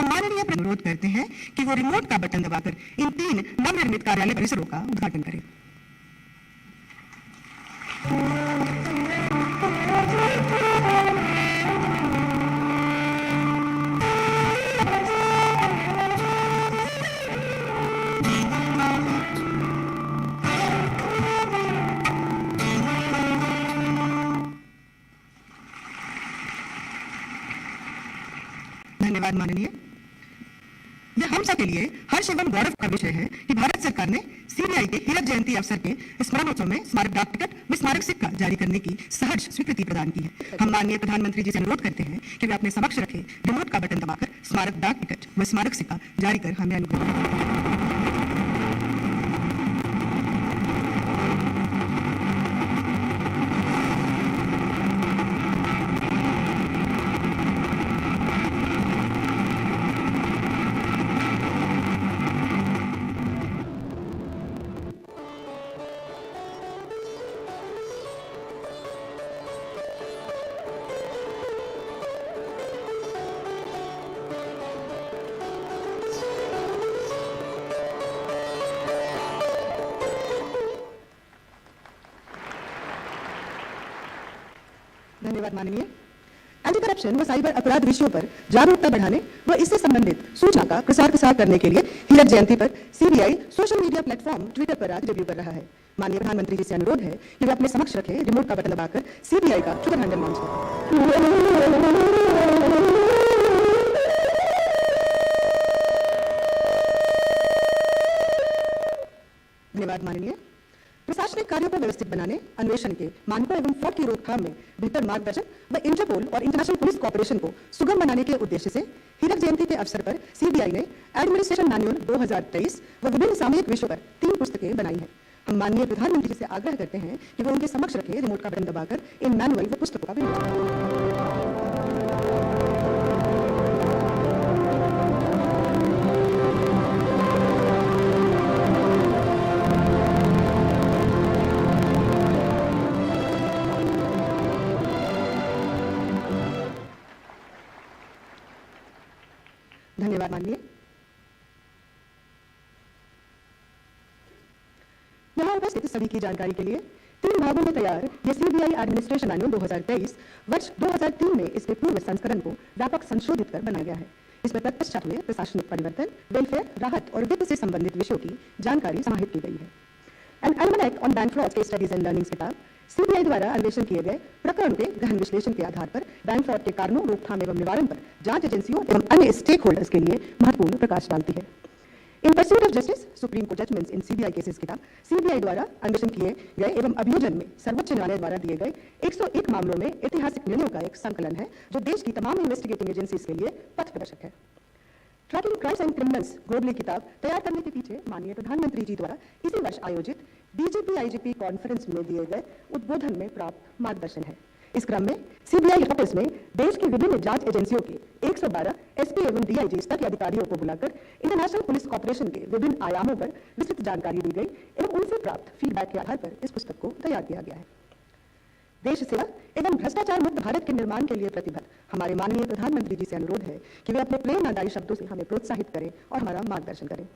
हम माननीय अनुरोध करते हैं कि वो रिमोट का बटन दबाकर इन 3 नवनिर्मित कार्यालय परिसरों का उद्घाटन करें। धन्यवाद माननीय। यह हम सब के लिए हर्ष एवं गौरव का विषय है कि भारत सरकार ने सीबीआई के हीरक जयंती अवसर के स्मरणोत्सव में स्मारक डाक टिकट व स्मारक सिक्का जारी करने की सहर्ष स्वीकृति प्रदान की है। हम माननीय प्रधानमंत्री जी से अनुरोध करते हैं कि वे अपने समक्ष रखे रिमोट का बटन दबाकर स्मारक डाक टिकट व स्मारक सिक्का जारी कर हमें अनुग्रह करें। धन्यवाद माननीय। एंटी करप्शन व साइबर अपराध विषयों पर जागरूकता बढ़ाने व इससे संबंधित सूचना का प्रसार करने के लिए हीरक जयंती पर CBI social media platform Twitter पर आज डेब्यू कर रहा है। माननीय प्रधानमंत्री जी से अनुरोध है कि वे अपने समक्ष रखे रिमोट का बटन दबाकर सीबीआई का ट्विटर हैंडल लॉन्च करें। धन्यवाद माननीय। प्रशासनिक कार्यों को व्यवस्थित बनाने, अन्वेषण के मानकों एवं फ्रॉड की रोकथाम में बेहतर मार्गदर्शन व इंटरपोल और इंटरनेशनल पुलिस कॉपरेशन को सुगम बनाने के उद्देश्य से हीरक जयंती के अवसर पर सीबीआई ने एडमिनिस्ट्रेशन मैनुअल 2023 व विभिन्न सामयिक विषयों पर 3 पुस्तकें बनाई हैं। हम माननीय प्रधानमंत्री जी से आग्रह करते हैं कि वो उनके समक्ष रखे रिमोट का बटन दबाकर इन मैनुअल व पुस्तकों का विमोचन करें। धन्यवाद माननीय। यहाँ उपस्थित सभी की जानकारी के लिए 3 भागों में तैयार यह सीबीआई एडमिनिस्ट्रेशन मैनुअल 2023 वर्ष 2003 में इसके पूर्व संस्करण को व्यापक संशोधित कर बनाया गया है। इसमें तत्पश्चात हुए प्रशासनिक परिवर्तन, वेलफेयर, राहत और वित्त से संबंधित विषयों की जानकारी समाहित की गई है। N almanac on bank fraud के स्टडीज एंड लर्निंग्स किताब सीबीआई द्वारा अन्वेषण किए गए प्रकरण के गहन विश्लेषण के आधार पर बैंक फ्रॉड के कारणों, रोकथाम एवं निवारण पर जांच एजेंसियों एवं अन्य स्टेक होल्डर्स के लिए महत्वपूर्ण प्रकाश डालती है। In pursuit of justice Supreme Court judgments in CBI cases किताब सीबीआई द्वारा अन्वेषण किए गए एवं अभियोजन में सर्वोच्च न्यायालय द्वारा दिए गए 101 मामलों में ऐतिहासिक निर्णयों का एक संकलन है जो देश की तमाम इन्वेस्टिगेटिंग एजेंसीज के लिए पथ प्रदर्शक है। Tracking crimes and criminals globally किताब तैयार करने के पीछे माननीय प्रधानमंत्री जी द्वारा इसी वर्ष आयोजित डीजीपी आईजीपी कॉन्फ्रेंस में दिए गए उद्बोधन में प्राप्त मार्गदर्शन है। इस क्रम में सीबीआई ऑफिस में देश की विभिन्न जांच एजेंसियों के 112 एसपी एवं डीआईजी स्तर के अधिकारियों को बुलाकर इंटरनेशनल पुलिस कॉपरेशन के विभिन्न आयामों पर विस्तृत जानकारी दी गई एवं उनसे प्राप्त फीडबैक के आधार पर इस पुस्तक को तैयार किया गया है। देश सेवा एवं भ्रष्टाचार मुक्त भारत के निर्माण के लिए प्रतिबद्ध हमारे माननीय प्रधानमंत्री जी से अनुरोध है कि वे अपने प्रेरणादायी शब्दों से हमें प्रोत्साहित करें और हमारा मार्गदर्शन करें।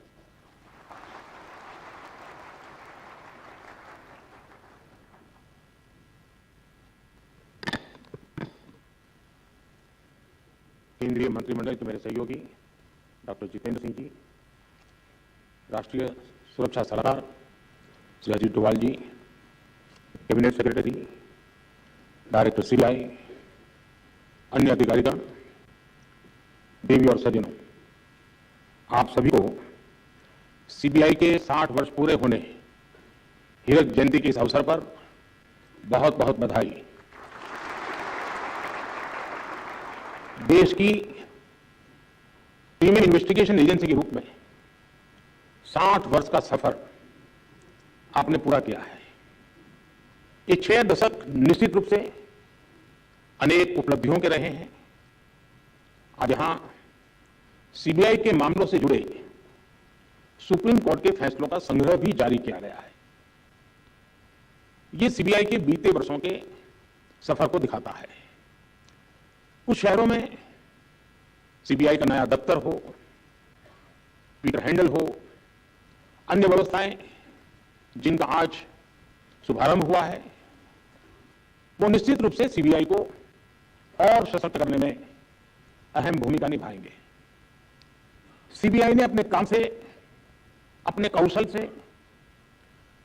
केंद्रीय मंत्रिमंडल के मेरे सहयोगी डॉक्टर जितेंद्र सिंह जी, राष्ट्रीय सुरक्षा सलाहकार श्री अजीत डोभाल जी, कैबिनेट सेक्रेटरी, डायरेक्टर सीबीआई, अन्य अधिकारीगण, देवी और सज्जनों, आप सभी को सीबीआई के 60 वर्ष पूरे होने हीरक जयंती के इस अवसर पर बहुत बहुत बधाई। देश की प्रीमियर इन्वेस्टिगेशन एजेंसी के रूप में 60 वर्ष का सफर आपने पूरा किया है। ये 6 दशक निश्चित रूप से अनेक उपलब्धियों के रहे हैं। आज यहां सीबीआई के मामलों से जुड़े सुप्रीम कोर्ट के फैसलों का संग्रह भी जारी किया गया है। ये सीबीआई के बीते वर्षों के सफर को दिखाता है। कुछ शहरों में सीबीआई का नया दफ्तर हो, पीटर हैंडल हो, अन्य व्यवस्थाएं जिनका आज शुभारंभ हुआ है, वो निश्चित रूप से सीबीआई को और सशक्त करने में अहम भूमिका निभाएंगे। सीबीआई ने अपने काम से, अपने कौशल से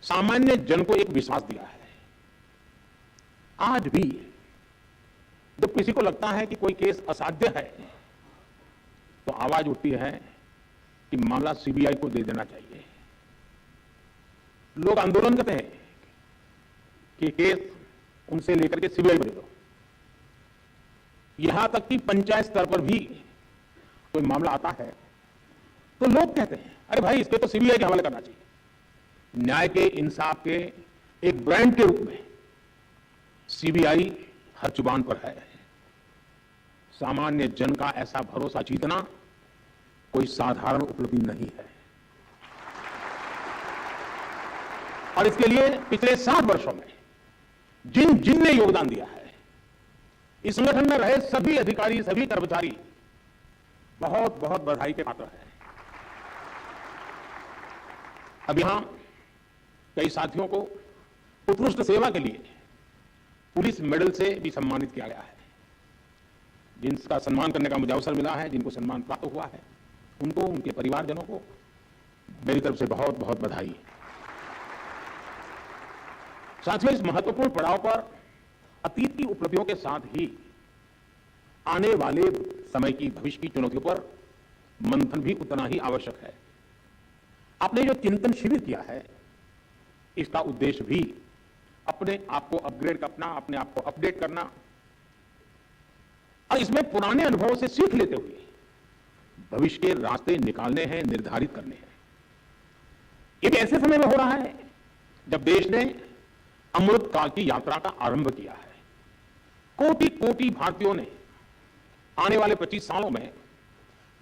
सामान्य जन को एक विश्वास दिया है। आज भी जब किसी को लगता है कि कोई केस असाध्य है, तो आवाज उठती है कि मामला सीबीआई को दे देना चाहिए। लोग आंदोलन करते हैं कि केस उनसे लेकर के सीबीआई को दे दो। यहां तक कि पंचायत स्तर पर भी कोई मामला आता है तो लोग कहते हैं, अरे भाई इसके तो सीबीआई के हवाले करना चाहिए। न्याय के, इंसाफ के एक ब्रांड के रूप में सीबीआई हर जुबान पर है। सामान्य जन का ऐसा भरोसा जीतना कोई साधारण उपलब्धि नहीं है, और इसके लिए पिछले 7 वर्षों में जिन ने योगदान दिया है, इस संगठन में रहे सभी अधिकारी, सभी कर्मचारी बहुत बहुत बधाई के पात्र हैं। अब यहां कई साथियों को उत्कृष्ट सेवा के लिए पुलिस मेडल से भी सम्मानित किया गया है। जिनका सम्मान करने का मुझे अवसर मिला है, जिनको सम्मान प्राप्त हुआ है, उनको, उनके परिवारजनों को मेरी तरफ से बहुत बहुत बधाई। साथियों, इस महत्वपूर्ण पड़ाव पर अतीत की उपलब्धियों के साथ ही आने वाले समय की, भविष्य की चुनौतियों पर मंथन भी उतना ही आवश्यक है। आपने जो चिंतन शिविर किया है, इसका उद्देश्य भी अपने आप को अपग्रेड करना, अपने आप को अपडेट करना, और इसमें पुराने अनुभवों से सीख लेते हुए भविष्य के रास्ते निकालने हैं, निर्धारित करने हैं। ये ऐसे समय में हो रहा है जब देश ने अमृत काल की यात्रा का आरंभ किया है। कोटि कोटि भारतीयों ने आने वाले 25 सालों में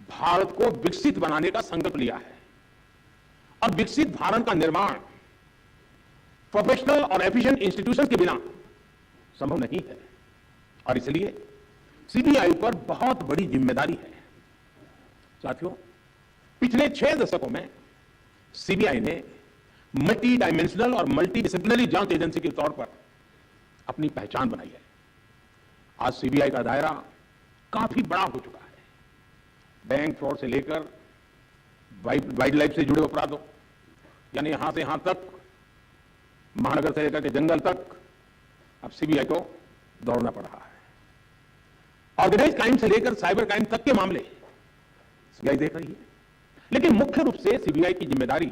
भारत को विकसित बनाने का संकल्प लिया है, और विकसित भारत का निर्माण प्रोफेशनल और एफिशिएंट इंस्टीट्यूशन के बिना संभव नहीं है। और इसलिए सीबीआई पर बहुत बड़ी जिम्मेदारी है। साथियों, पिछले 6 दशकों में सीबीआई ने मल्टी डायमेंशनल और मल्टी डिसिप्लिनरी जांच एजेंसी के तौर पर अपनी पहचान बनाई है। आज सीबीआई का दायरा काफी बड़ा हो चुका है। बैंक फ्रॉड से लेकर वाइल्ड लाइफ से जुड़े अपराधों, यानी यहां से यहां तक, महानगर से लेकर के जंगल तक, अब सीबीआई को दौड़ना पड़ रहा है। ऑर्गेनाइज क्राइम से लेकर साइबर क्राइम तक के मामले सीबीआई देख रही है। लेकिन मुख्य रूप से सीबीआई की जिम्मेदारी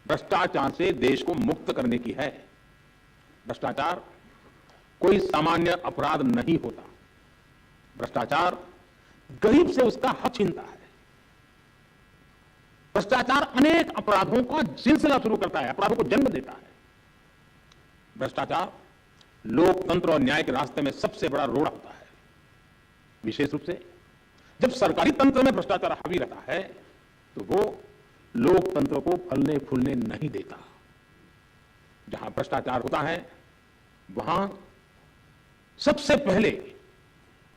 भ्रष्टाचार से देश को मुक्त करने की है। भ्रष्टाचार कोई सामान्य अपराध नहीं होता। भ्रष्टाचार गरीब से उसका हक छीनता है। भ्रष्टाचार अनेक अपराधों का सिलसिला शुरू करता है, अपराधों को जन्म देता है। भ्रष्टाचार लोकतंत्र और न्याय के रास्ते में सबसे बड़ा रोड़ा होता है। विशेष रूप से जब सरकारी तंत्र में भ्रष्टाचार हावी रहता है, तो वो लोकतंत्र को फलने फूलने नहीं देता। जहां भ्रष्टाचार होता है, वहां सबसे पहले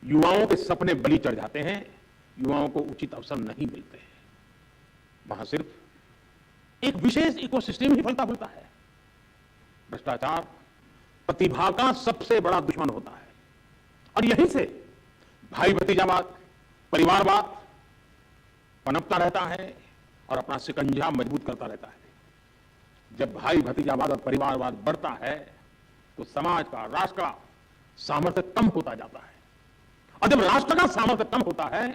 युवाओं के सपने बलि चढ़ जाते हैं, युवाओं को उचित अवसर नहीं मिलते हैं। वहां सिर्फ एक विशेष इकोसिस्टम ही फलता फूलता है। भ्रष्टाचार प्रतिभा का सबसे बड़ा दुश्मन होता है, और यहीं से भाई भतीजावाद, परिवारवाद पनपता रहता है और अपना शिकंजा मजबूत करता रहता है। जब भाई भतीजावाद और परिवारवाद बढ़ता है, तो समाज का, राष्ट्र का सामर्थ्य कम होता जाता है, और जब राष्ट्र का सामर्थ्य कम होता है,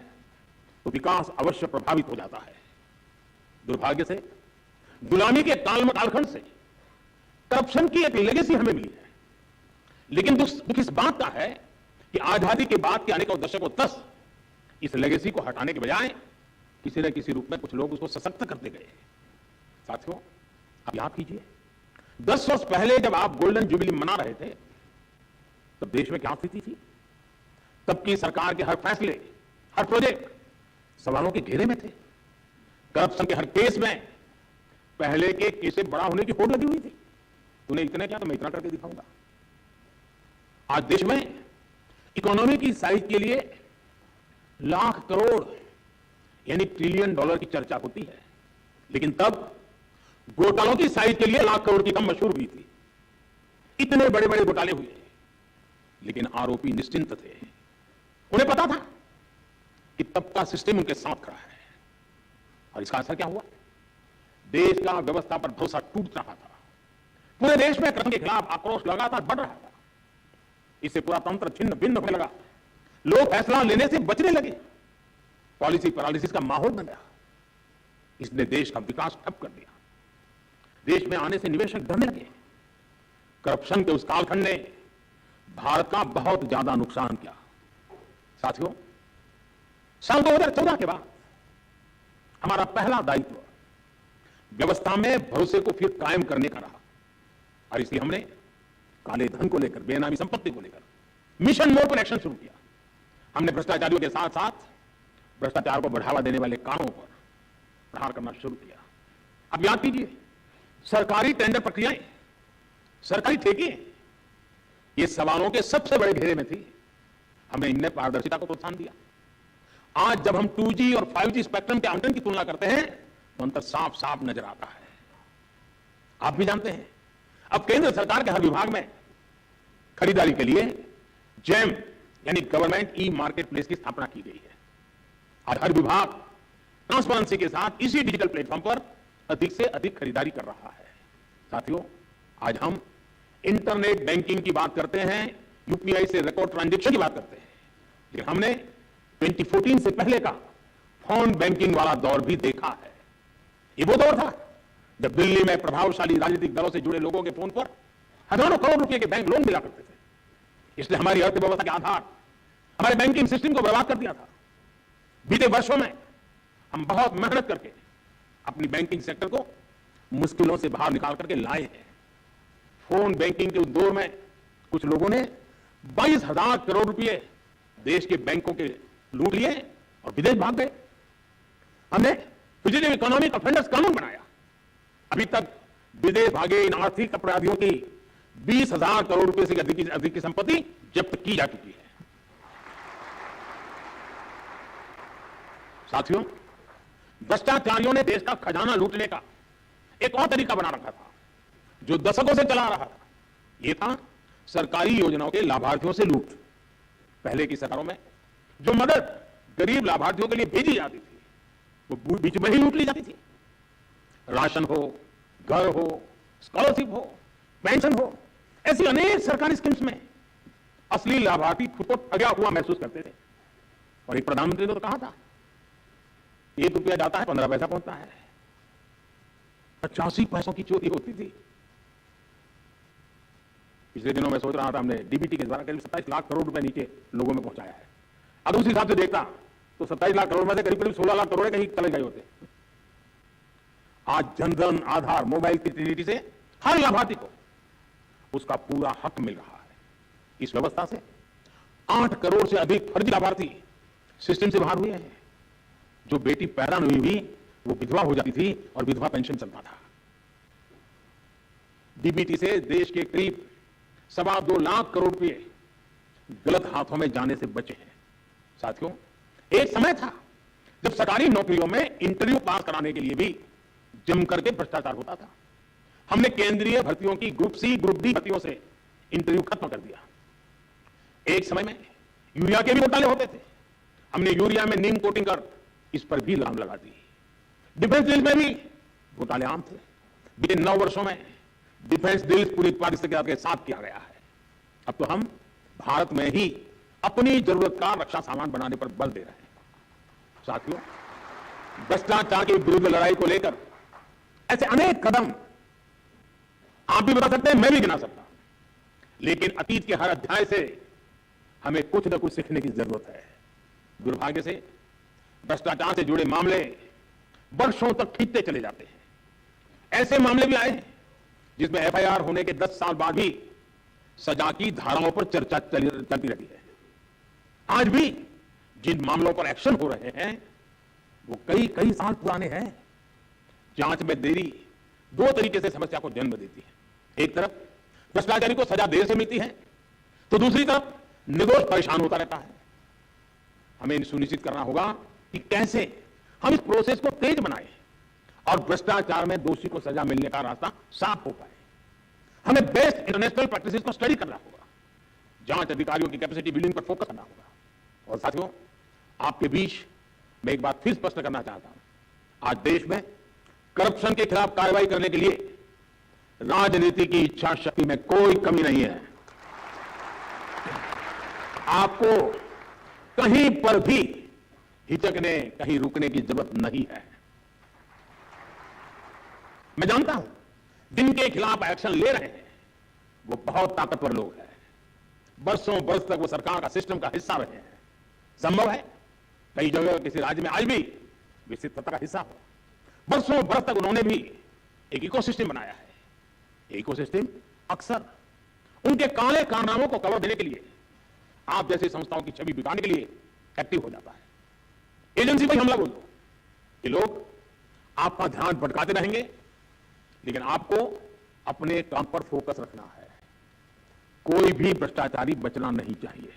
तो विकास अवश्य प्रभावित हो जाता है। दुर्भाग्य से गुलामी के कालखंड से करप्शन की एक लेगेसी हमें मिली है। लेकिन दुख इस बात का है कि आजादी के बाद के अनेकों दशकों तक इस लेगेसी को हटाने के बजाय किसी न किसी रूप में कुछ लोग उसको सशक्त करते गए। साथियों, आप याद कीजिए, 10 वर्ष पहले जब आप गोल्डन जुबली मना रहे थे, तब देश में क्या स्थिति थी? तब की सरकार के हर फैसले, हर प्रोजेक्ट सवालों के घेरे में थे। करप्शन के हर केस में पहले के केस से बड़ा होने की होड़ लगी हुई थी। तूने इतना क्या, तो मैं इतना करके दिखाऊंगा। आज देश में इकोनॉमी की साइज के लिए लाख करोड़ यानी ट्रिलियन डॉलर की चर्चा होती है, लेकिन तब घोटालों की साइज के लिए लाख करोड़ की कम मशहूर हुई थी। इतने बड़े बड़े घोटाले हुए, लेकिन आरोपी निश्चिंत थे। उन्हें पता था कि तब का सिस्टम उनके साथ खड़ा है। और इसका असर क्या हुआ? देश का व्यवस्था पर भरोसा टूट रहा था। पूरे देश में करप्शन के खिलाफ आक्रोश लगातार बढ़ रहा था। इससे पूरा तंत्र छिन्न भिन्न होने लगा। लोग फैसला लेने से बचने लगे। पॉलिसी पैरालिसिस का माहौल बन गया। इसने देश का विकास ठप कर दिया। देश में आने से निवेशक डरने लगे। करप्शन के उस कालखंड ने भारत का बहुत ज्यादा नुकसान किया। साथियों, साल 2014 के बाद हमारा पहला दायित्व व्यवस्था में भरोसे को फिर कायम करने का रहा। और इसलिए हमने काले धन को लेकर, बेनामी संपत्ति को लेकर मिशन मोड पर एक्शन शुरू किया। हमने भ्रष्टाचारियों के साथ साथ भ्रष्टाचार को बढ़ावा देने वाले कारणों पर प्रहार करना शुरू किया। अब याद कीजिए, सरकारी टेंडर प्रक्रियाएं, सरकारी ठेके, ये सवालों के सबसे बड़े घेरे में थी। हमने इनमें पारदर्शिता को प्रोत्साहन दिया। आज जब हम 2G और 5G स्पेक्ट्रम के आवंटन की तुलना करते हैं तो अंतर साफ साफ नजर आता है। आप भी जानते हैं, अब केंद्र सरकार के हर विभाग में खरीदारी के लिए जेम यानी गवर्नमेंट ई मार्केट प्लेस की स्थापना की गई है। आज हर विभाग ट्रांसपेरेंसी के साथ इसी डिजिटल प्लेटफॉर्म पर अधिक से अधिक खरीदारी कर रहा है। साथियों, आज हम इंटरनेट बैंकिंग की बात करते हैं, यूपीआई से रिकॉर्ड ट्रांजैक्शन की बात करते हैं, लेकिन हमने 2014 से पहले का फोन बैंकिंग वाला दौर भी देखा है। ये वो दौर था जब दिल्ली में प्रभावशाली राजनीतिक दलों से जुड़े लोगों के फोन पर हजारों करोड़ रुपए के बैंक लोन मिला करते थे। इसने हमारी अर्थव्यवस्था के आधार, हमारे बैंकिंग सिस्टम को बर्बाद कर दिया था। बीते वर्षों में हम बहुत मेहनत करके अपनी बैंकिंग सेक्टर को मुश्किलों से बाहर निकाल करके लाए हैं। फोन बैंकिंग के उस दौर में कुछ लोगों ने 22,000 करोड़ रुपए देश के बैंकों के लूट लिए और विदेश भाग गए। हमने फ्यूजिटिव इकोनॉमिक ऑफेंडर्स कानून बनाया। अभी तक विदेश भागे इन आर्थिक अपराधियों की 20,000 करोड़ रुपए से अधिक की संपत्ति जब्त की जा चुकी है। साथियों, भ्रष्टाचारियों ने देश का खजाना लूटने का एक और तरीका बना रखा था जो दशकों से चला रहा था। यह था सरकारी योजनाओं के लाभार्थियों से लूट। पहले की सरकारों में जो मदद गरीब लाभार्थियों के लिए भेजी जाती थी वो बीच में ही लूट ली जाती थी। राशन हो, घर हो, स्कॉलरशिप हो, पेंशन हो, ऐसी अनेक सरकारी स्कीम्स में असली लाभार्थी खुद को ठगा हुआ महसूस करते थे। और एक प्रधानमंत्री ने तो कहा था, 1 रुपया जाता है 15 पैसा पहुंचता है। 85 पैसों की चोरी होती थी। पिछले दिनों में सोच रहा था, हमने डीबीटी के द्वारा करीब 27 लाख करोड़ रुपए नीचे लोगों में पहुंचाया है। अब उस हिसाब से देखता तो 27 लाख करोड़ में से करीब 16 लाख करोड़ कहीं चले गए होते। आज जनधन, आधार, मोबाइल की कनेक्टिविटी से हर लाभार्थी को उसका पूरा हक मिल रहा है। इस व्यवस्था से 8 करोड़ से अधिक फर्जी लाभार्थी सिस्टम से बाहर हुए हैं। जो बेटी पैदा नहीं हुई वो विधवा हो जाती थी और विधवा पेंशन चलता था। डीबीटी से देश के करीब 2.25 लाख करोड़ रुपए गलत हाथों में जाने से बचे हैं। साथियों, एक समय था जब सरकारी नौकरियों में इंटरव्यू पास कराने के लिए भी जम करके भ्रष्टाचार होता था। हमने केंद्रीय भर्तियों की ग्रुप सी, ग्रुप डी भर्तियों से इंटरव्यू खत्म कर दिया। एक समय में यूरिया के भी घोटाले होते थे। हमने यूरिया में नीम कोटिंग कर इस पर भी लगाम लगा दी। डिफेंस डील में भी घोटाले आम थे। बीते 9 वर्षों में डिफेंस डील पूरी पारदर्शिता के साथ किया गया है। अब तो हम भारत में ही अपनी जरूरत का रक्षा सामान बनाने पर बल दे रहे हैं। साथियों, भ्रष्टाचार के विरुद्ध लड़ाई को लेकर ऐसे अनेक कदम आप भी बता सकते हैं, मैं भी गिना सकता हूं। लेकिन अतीत के हर अध्याय से हमें कुछ न कुछ सीखने की जरूरत है। दुर्भाग्य से भ्रष्टाचार से जुड़े मामले वर्षों तक खींचते चले जाते हैं। ऐसे मामले भी आए हैं जिसमें एफआईआर होने के 10 साल बाद भी सजा की धाराओं पर चर्चा चलती रही है। आज भी जिन मामलों पर एक्शन हो रहे हैं वो कई कई साल पुराने हैं। जांच में देरी 2 तरीके से समस्या को जन्म देती है। एक तरफ भ्रष्टाचारी को सजा देर से मिलती है तो दूसरी तरफ निर्दोष परेशान होता रहता है। हमें सुनिश्चित करना होगा कि कैसे हम इस प्रोसेस को तेज बनाएं और भ्रष्टाचार में दोषी को सजा मिलने का रास्ता साफ हो पाए। हमें बेस्ट इंटरनेशनल प्रैक्टिसेस को स्टडी करना होगा, जांच अधिकारियों की कैपेसिटी बिल्डिंग पर फोकस करना होगा। और साथियों, आपके बीच मैं एक बात फिर स्पष्ट करना चाहता हूं, आज देश में करप्शन के खिलाफ कार्रवाई करने के लिए राजनीति की इच्छा शक्ति में कोई कमी नहीं है। आपको कहीं पर भी हिचकने, कहीं रुकने की जरूरत नहीं है। मैं जानता हूं जिनके खिलाफ एक्शन ले रहे हैं वो बहुत ताकतवर लोग हैं, बरसों बरस तक वो सरकार का सिस्टम का हिस्सा रहे हैं। संभव है कई जगह किसी राज्य में आज भी विकसित सत्ता का हिस्सा हो, बरसों बरस तक उन्होंने भी एक इकोसिस्टम बनाया है। ये इकोसिस्टम अक्सर उनके काले कारनामों को कवर देने के लिए, आप जैसी संस्थाओं की छवि बिगाड़ने के लिए एक्टिव हो जाता है। एजेंसी पर हमला बोल दो कि लोग आपका ध्यान भटकाते रहेंगे, लेकिन आपको अपने काम पर फोकस रखना है। कोई भी भ्रष्टाचारी बचना नहीं चाहिए।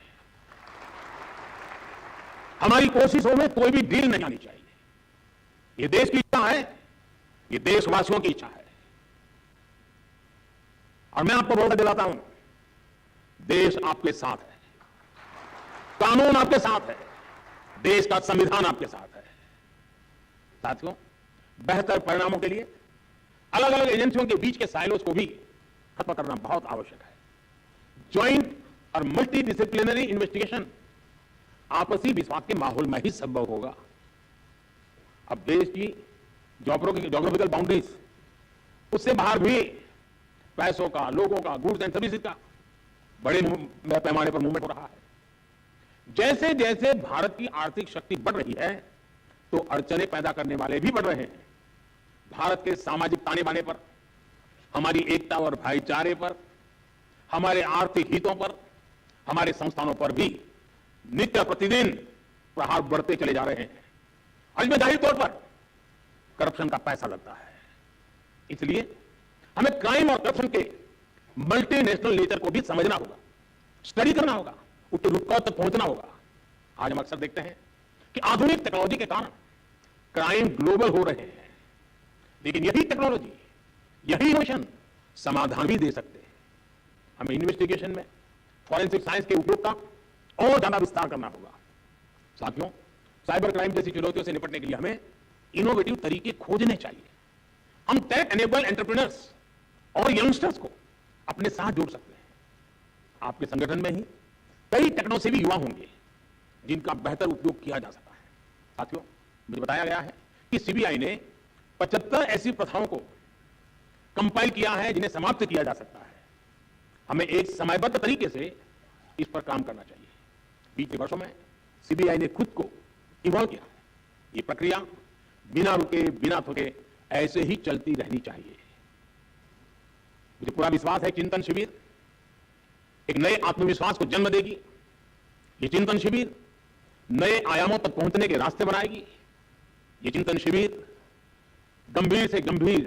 हमारी कोशिशों में कोई भी डील नहीं आनी चाहिए। यह देश की इच्छा है, यह देशवासियों की इच्छा है। और मैं आपको भरोसा दिलाता हूं, देश आपके साथ है, कानून आपके साथ है, देश का संविधान आपके साथ है। साथियों, बेहतर परिणामों के लिए अलग अलग एजेंसियों के बीच के साइलोज को भी खत्म करना बहुत आवश्यक है। ज्वाइंट और मल्टी डिसिप्लिनरी इन्वेस्टिगेशन आपसी विश्वास के माहौल में ही संभव होगा। अब देश की ज्योग्राफिकल बाउंड्रीज, उससे बाहर भी पैसों का, लोगों का, गुड्स एंड सर्विसेज का बड़े पैमाने पर मूवमेंट हो रहा है। जैसे जैसे भारत की आर्थिक शक्ति बढ़ रही है तो अड़चने पैदा करने वाले भी बढ़ रहे हैं। भारत के सामाजिक ताने बाने पर, हमारी एकता और भाईचारे पर, हमारे आर्थिक हितों पर, हमारे संस्थानों पर भी नित्य प्रतिदिन प्रहार बढ़ते चले जा रहे हैं। और इसमें जाहिर तौर पर करप्शन का पैसा लगता है। इसलिए हमें क्राइम और करप्शन के मल्टीनेशनल नेचर को भी समझना होगा, स्टडी करना होगा, उसके रूट कॉज तक पहुंचना होगा। आज हम अक्सर देखते हैं कि आधुनिक टेक्नोलॉजी के कारण क्राइम ग्लोबल हो रहे हैं, लेकिन यही टेक्नोलॉजी, यही इनोवेशन समाधान भी दे सकते हैं। हमें इन्वेस्टिगेशन में फॉरेंसिक साइंस के उपयोग का और ज्यादा विस्तार करना होगा। साथियों, साइबर क्राइम जैसी चुनौतियों से निपटने के लिए हमें इनोवेटिव तरीके खोजने चाहिए। हम टेक एनेबल्ड एंटरप्रेन्योर्स और यंगस्टर्स को अपने साथ जोड़ सकते हैं। आपके संगठन में ही कई टेक्नोसेवी युवा होंगे जिनका बेहतर उपयोग किया जा सकता है। साथियों, मुझे बताया गया है कि सीबीआई ने 75 ऐसी प्रथाओं को कंपाइल किया है जिन्हें समाप्त किया जा सकता है। हमें एक समयबद्ध तरीके से इस पर काम करना चाहिए। बीते वर्षों में सीबीआई ने खुद को इवॉल्व किया है। ये प्रक्रिया बिना रुके, बिना थके ऐसे ही चलती रहनी चाहिए। मुझे पूरा विश्वास है चिंतन शिविर एक नए आत्मविश्वास को जन्म देगी। ये चिंतन शिविर नए आयामों तक पहुंचने के रास्ते बनाएगी। ये चिंतन शिविर गंभीर से गंभीर,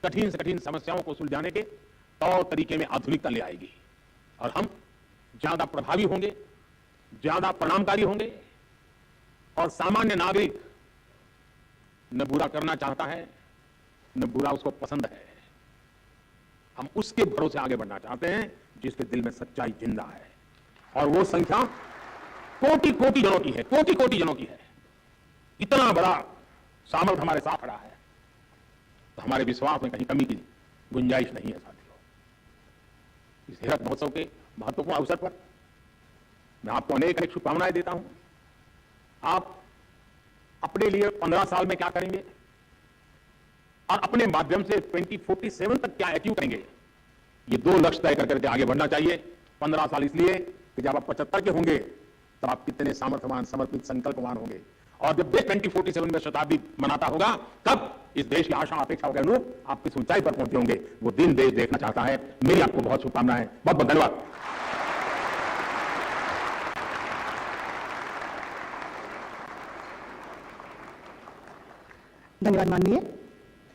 कठिन से कठिन समस्याओं को सुलझाने के तौर तरीके में आधुनिकता ले आएगी और हम ज्यादा प्रभावी होंगे, ज्यादा परिणामकारी होंगे। और सामान्य नागरिक न बुरा करना चाहता है, न बुरा उसको पसंद है। हम उसके भरोसे आगे बढ़ना चाहते हैं जिसके दिल में सच्चाई जिंदा है, और वो संख्या कोटि कोटि जनों की है, कोटि कोटि जनों की है। इतना बड़ा सामर्थ्य हमारे साथ खड़ा है, तो हमारे विश्वास में कहीं कमी की गुंजाइश नहीं है। साथियों, इस हीरक महोत्सव के महत्वपूर्ण अवसर पर मैं आपको अनेक अनेक शुभकामनाएं देता हूं। आप अपने लिए 15 साल में क्या करेंगे और अपने माध्यम से 2047 तक क्या अचीव करेंगे, ये 2 लक्ष्य तय करके आगे बढ़ना चाहिए। 15 साल इसलिए कि जब आप 75 के होंगे तब आप कितने सामर्थ्यवान, समर्पित, संकल्पवान होंगे। और जब देश 2047 में शताब्दी मनाता होगा तब इस देश की आशा अपेक्षा के अनुरूप आप किस ऊंचाई पर पहुंचे होंगे, वो दिन देश देखना चाहता है। मेरी आपको बहुत शुभकामनाएं, बहुत बहुत धन्यवाद। धन्यवाद माननीय